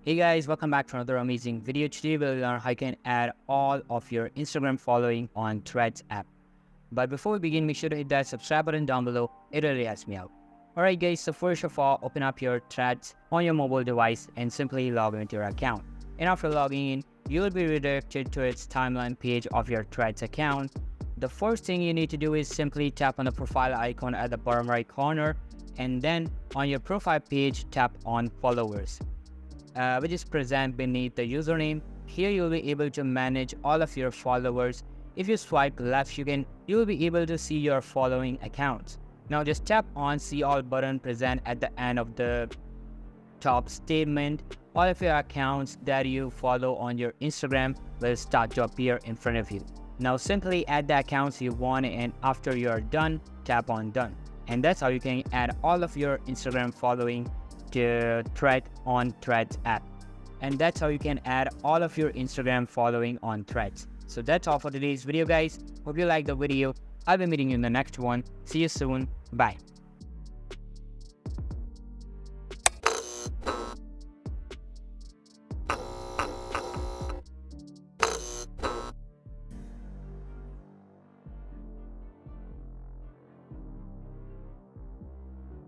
Hey guys, welcome back to another amazing video. Today we'll learn how you can add all of your Instagram following on Threads app. But before we begin, make sure to hit that subscribe button down below. It really helps me out. Alright guys, so first of all, open up your Threads on your mobile device and simply log into your account. And after logging in, you will be redirected to its timeline page of your Threads account. The first thing you need to do is simply tap on the profile icon at the bottom right corner, and then on your profile page, tap on followers. Which is present beneath the username. Here you'll be able to manage all of your followers. If you swipe left, you will be able to see your following accounts. Now just tap on see all button present at the end of the top statement. All of your accounts that you follow on your Instagram will start to appear in front of you. Now simply add the accounts you want, and after you are done, tap on done. And that's how you can add all of your Instagram following to Threads app. And that's how you can add all of your Instagram following on Threads. So that's all for today's video guys. Hope you liked the video. I'll be meeting you in the next one. See you soon. Bye.